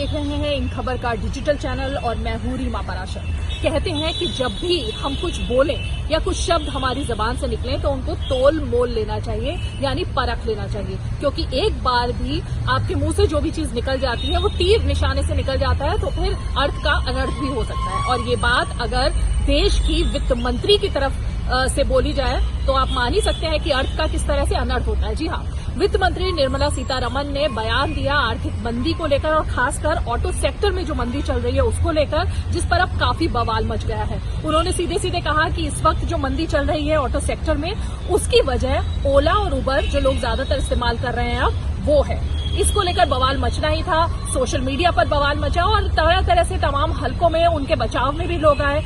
देख रहे हैं इन खबर का डिजिटल चैनल और मैं हूं रीमा पराशर। कहते हैं कि जब भी हम कुछ बोलें या कुछ शब्द हमारी जबान से निकलें तो उनको तोल मोल लेना चाहिए, यानी परख लेना चाहिए, क्योंकि एक बार भी आपके मुंह से जो भी चीज निकल जाती है वो तीर निशाने से निकल जाता है तो फिर अर्थ का अनर्थ भी हो सकता है। और ये बात अगर देश की वित्त मंत्री की तरफ से बोली जाए तो आप मान ही सकते हैं कि अर्थ का किस तरह से अनर्थ होता है। जी हाँ, वित्त मंत्री निर्मला सीतारमण ने बयान दिया आर्थिक मंदी को लेकर और खासकर ऑटो सेक्टर में जो मंदी चल रही है उसको लेकर, जिस पर अब काफी बवाल मच गया है। उन्होंने सीधे सीधे कहा कि इस वक्त जो मंदी चल रही है ऑटो सेक्टर में, उसकी वजह ओला और उबर जो लोग ज्यादातर इस्तेमाल कर रहे हैं अब वो है। इसको लेकर बवाल मचना ही था, सोशल मीडिया पर बवाल मचा और तरह तरह से तमाम हलकों में उनके बचाव में भी लोग आए।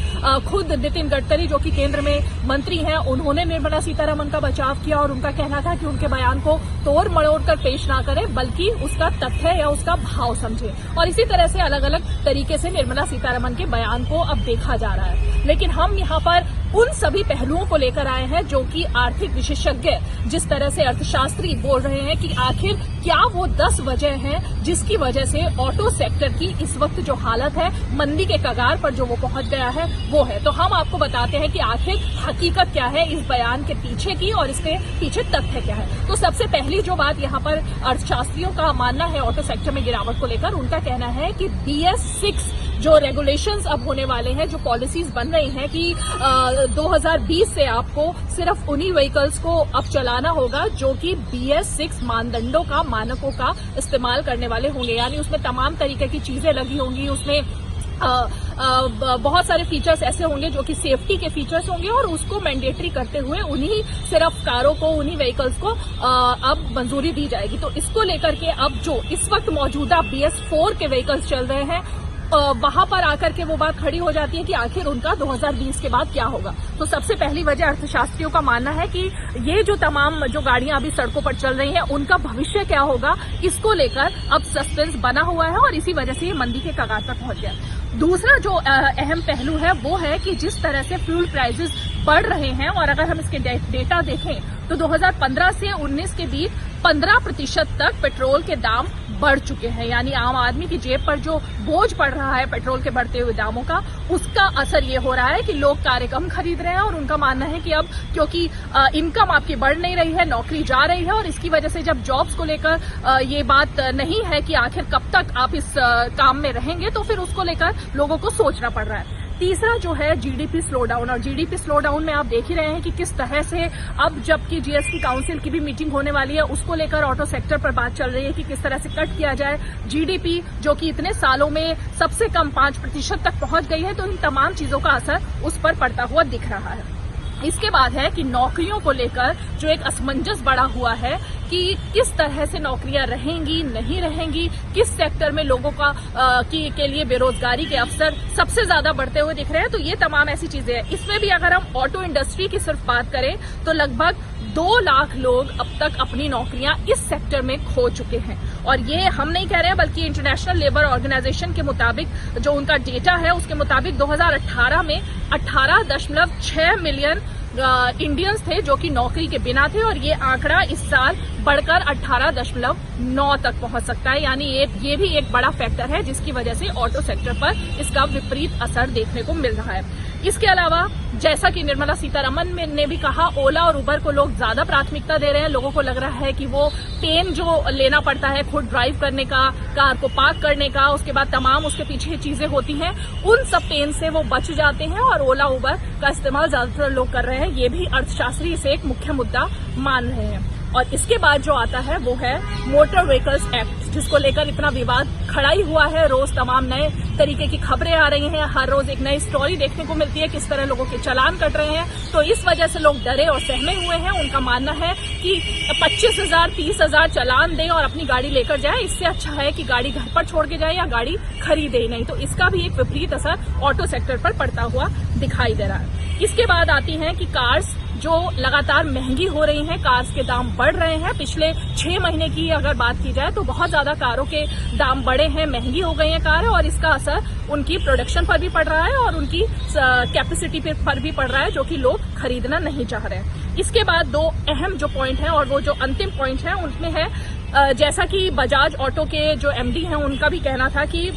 खुद नितिन गडकरी जो कि केंद्र में मंत्री हैं, उन्होंने निर्मला सीतारमण का बचाव किया और उनका कहना था कि उनके बयान को तोड़ मरोड़ कर पेश ना करें, बल्कि उसका तथ्य या उसका भाव समझें। और इसी तरह से अलग अलग तरीके से निर्मला सीतारमण के बयान को अब देखा जा रहा है। लेकिन हम यहाँ पर उन सभी पहलुओं को लेकर आए हैं जो कि आर्थिक विशेषज्ञ जिस तरह से अर्थशास्त्री बोल रहे हैं कि आखिर क्या वो 10 वजह हैं जिसकी वजह से ऑटो सेक्टर की इस वक्त जो हालत है, मंदी के कगार पर जो वो पहुंच गया है वो है। तो हम आपको बताते हैं कि आखिर हकीकत क्या है इस बयान के पीछे की और इसके पीछे तथ्य क्या है। तो सबसे पहली जो बात यहाँ पर अर्थशास्त्रियों का मानना है ऑटो सेक्टर में गिरावट को लेकर, उनका कहना है कि BS6 जो रेगुलेशंस अब होने वाले हैं, जो पॉलिसीज बन रही हैं कि 2020 से आपको सिर्फ उन्हीं व्हीकल्स को अब चलाना होगा जो कि BS6 मानदंडों का, मानकों का इस्तेमाल करने वाले होंगे। यानी उसमें तमाम तरीके की चीजें लगी होंगी, उसमें बहुत सारे फीचर्स ऐसे होंगे जो कि सेफ्टी के फीचर्स होंगे और उसको मैंडेटरी करते हुए उन्हीं सिर्फ कारों को, उन्हीं व्हीकल्स को अब मंजूरी दी जाएगी। तो इसको लेकर के अब जो इस वक्त मौजूदा BS4 के व्हीकल्स चल रहे हैं, वहां पर आकर के वो बात खड़ी हो जाती है कि आखिर उनका 2020 के बाद क्या होगा। तो सबसे पहली वजह अर्थशास्त्रियों का मानना है कि ये जो तमाम जो गाड़ियां अभी सड़कों पर चल रही हैं उनका भविष्य क्या होगा, इसको लेकर अब सस्पेंस बना हुआ है और इसी वजह से ये मंदी के कगार पर पहुंच गया। दूसरा जो अहम पहलू है वो है कि जिस तरह से फ्यूल प्राइसेस बढ़ रहे हैं और अगर हम इसके डेटा देखें तो 2015 से 19 के बीच 15% तक पेट्रोल के दाम बढ़ चुके हैं। यानी आम आदमी की जेब पर जो बोझ पड़ रहा है पेट्रोल के बढ़ते हुए दामों का, उसका असर ये हो रहा है कि लोग कारें कम खरीद रहे हैं और उनका मानना है कि अब क्योंकि इनकम आपकी बढ़ नहीं रही है, नौकरी जा रही है और इसकी वजह से जब जॉब्स को लेकर ये बात नहीं है कि आखिर कब तक आप इस काम में रहेंगे, तो फिर उसको लेकर लोगों को सोचना पड़ रहा है। तीसरा जो है GDP स्लोडाउन, और GDP स्लोडाउन में आप देख ही रहे हैं कि किस तरह से अब जबकि GST काउंसिल की भी मीटिंग होने वाली है, उसको लेकर ऑटो सेक्टर पर बात चल रही है कि किस तरह से कट किया जाए। GDP जो कि इतने सालों में सबसे कम 5% तक पहुंच गई है, तो इन तमाम चीजों का असर उस पर पड़ता हुआ दिख रहा है। इसके बाद है कि नौकरियों को लेकर जो एक असमंजस बढ़ा हुआ है कि किस तरह से नौकरियां रहेंगी, नहीं रहेंगी, किस सेक्टर में लोगों का के लिए बेरोजगारी के अवसर सबसे ज्यादा बढ़ते हुए दिख रहे हैं। तो ये तमाम ऐसी चीजें हैं। इसमें भी अगर हम ऑटो इंडस्ट्री की सिर्फ बात करें तो लगभग 2 लाख लोग अब तक अपनी नौकरियां इस सेक्टर में खो चुके हैं। और ये हम नहीं कह रहे हैं, बल्कि इंटरनेशनल लेबर ऑर्गेनाइजेशन के मुताबिक जो उनका डेटा है उसके मुताबिक 2018 में 18.6 मिलियन इंडियंस थे जो कि नौकरी के बिना थे और ये आंकड़ा इस साल बढ़कर 18.9 तक पहुंच सकता है। यानी ये भी एक बड़ा फैक्टर है जिसकी वजह से ऑटो सेक्टर पर इसका विपरीत असर देखने को मिल रहा है। इसके अलावा जैसा कि निर्मला सीतारमण ने भी कहा, ओला और उबर को लोग ज्यादा प्राथमिकता दे रहे हैं। लोगों को लग रहा है कि वो पेन जो लेना पड़ता है खुद ड्राइव करने का, कार को पार्क करने का, उसके बाद तमाम उसके पीछे चीजें होती हैं, उन सब पेन से वो बच जाते हैं और ओला उबर का इस्तेमाल ज्यादातर लोग कर रहे हैं। ये भी अर्थशास्त्री इसे एक मुख्य मुद्दा मान रहे हैं। और इसके बाद जो आता है वो है मोटर व्हीकल्स एक्ट, जिसको लेकर इतना विवाद खड़ा ही हुआ है। रोज तमाम नए तरीके की खबरें आ रही हैं, हर रोज एक नई स्टोरी देखने को मिलती है, किस तरह लोगों के चालान कट रहे हैं। तो इस वजह से लोग डरे और सहमे हुए हैं। उनका मानना है कि 25,000 30,000 चालान दें और अपनी गाड़ी लेकर जाए, इससे अच्छा है कि गाड़ी घर पर छोड़ के जाए या गाड़ी खरीदे ही नहीं। तो इसका भी एक विपरीत असर ऑटो सेक्टर पर पड़ता हुआ दिखाई दे रहा है। इसके बाद आती हैं कि कार्स जो लगातार महंगी हो रही हैं, कार्स के दाम बढ़ रहे हैं। पिछले 6 महीने की अगर बात की जाए तो बहुत ज्यादा कारों के दाम बढ़े हैं, महंगी हो गई हैं कारें, और इसका असर उनकी प्रोडक्शन पर भी पड़ रहा है और उनकी कैपेसिटी पर भी पड़ रहा है, जो कि लोग खरीदना नहीं चाह रहे हैं। इसके बाद 2 अहम जो पॉइंट हैं, और वो जो अंतिम पॉइंट है उनमें है जैसा कि बजाज ऑटो के जो एमडी हैं उनका भी कहना था कि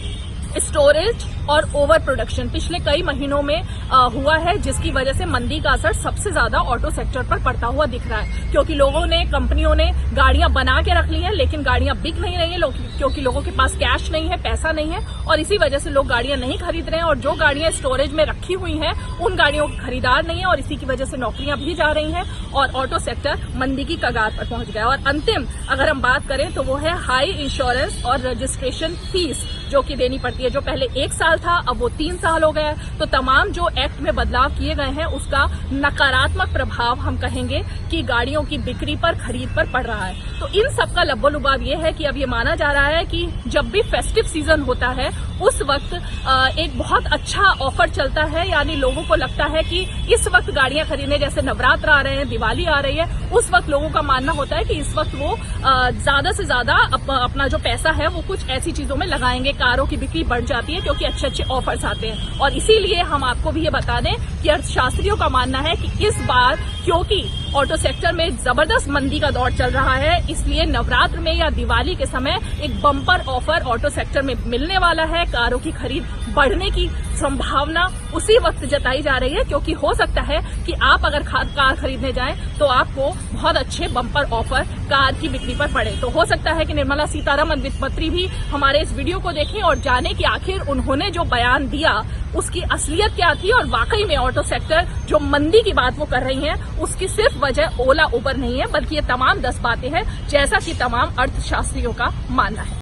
स्टोरेज और ओवर प्रोडक्शन पिछले कई महीनों में हुआ है, जिसकी वजह से मंदी का असर सबसे ज्यादा ऑटो सेक्टर पर पड़ता हुआ दिख रहा है। क्योंकि कंपनियों ने गाड़ियां बना के रख ली हैं, लेकिन गाड़ियां बिक नहीं रही हैं क्योंकि लोगों के पास कैश नहीं है, पैसा नहीं है, और इसी वजह से लोग गाड़ियां नहीं खरीद रहे हैं। और जो गाड़ियां स्टोरेज में रखी हुई हैं उन गाड़ियों के खरीदार नहीं है, और इसी की वजह से नौकरियां भी जा रही हैं और ऑटो सेक्टर मंदी की कगार पर पहुंच गया। और अंतिम अगर हम बात करें तो वो है हाई इंश्योरेंस और रजिस्ट्रेशन फीस जो कि देनी पड़ती है, जो पहले 1 साल था अब वो 3 साल हो गया है। तो तमाम जो एक्ट में बदलाव किए गए हैं उसका नकारात्मक प्रभाव हम कहेंगे कि गाड़ियों की बिक्री पर, खरीद पर पड़ रहा है। तो इन सब का लब्बो-लुबाब ये है कि अब ये माना जा रहा है कि जब भी फेस्टिव सीजन होता है उस वक्त एक बहुत अच्छा ऑफर चलता है, यानी लोगों को लगता है कि इस वक्त गाड़ियां खरीदने, जैसे नवरात्र आ रहे हैं, दिवाली आ रही है, उस वक्त लोगों का मानना होता है कि इस वक्त वो ज्यादा से ज्यादा अपना जो पैसा है वो कुछ ऐसी चीजों में लगाएंगे, कारों की बिक्री बढ़ जाती है क्योंकि अच्छे अच्छे ऑफर्स आते हैं। और इसीलिए हम आपको भी ये बता दें कि अर्थशास्त्रियों का मानना है कि इस बार क्योंकि ऑटो सेक्टर में जबरदस्त मंदी का दौर चल रहा है, इसलिए नवरात्र में या दिवाली के समय एक बम्पर ऑफर ऑटो सेक्टर में मिलने वाला है। कारों की खरीद बढ़ने की संभावना उसी वक्त जताई जा रही है, क्योंकि हो सकता है कि आप अगर कार खरीदने जाएं तो आपको बहुत अच्छे बम्पर ऑफर कार की बिक्री पर पड़े। तो हो सकता है कि निर्मला सीतारमण वित्त मंत्री भी हमारे इस वीडियो को देखें और जाने कि आखिर उन्होंने जो बयान दिया उसकी असलियत क्या थी, और वाकई में ऑटो सेक्टर जो मंदी की बात वो कर रही हैं उसकी सिर्फ वजह ओला उबर नहीं है, बल्कि ये तमाम 10 बातें हैं, जैसा कि तमाम अर्थशास्त्रियों का मानना है।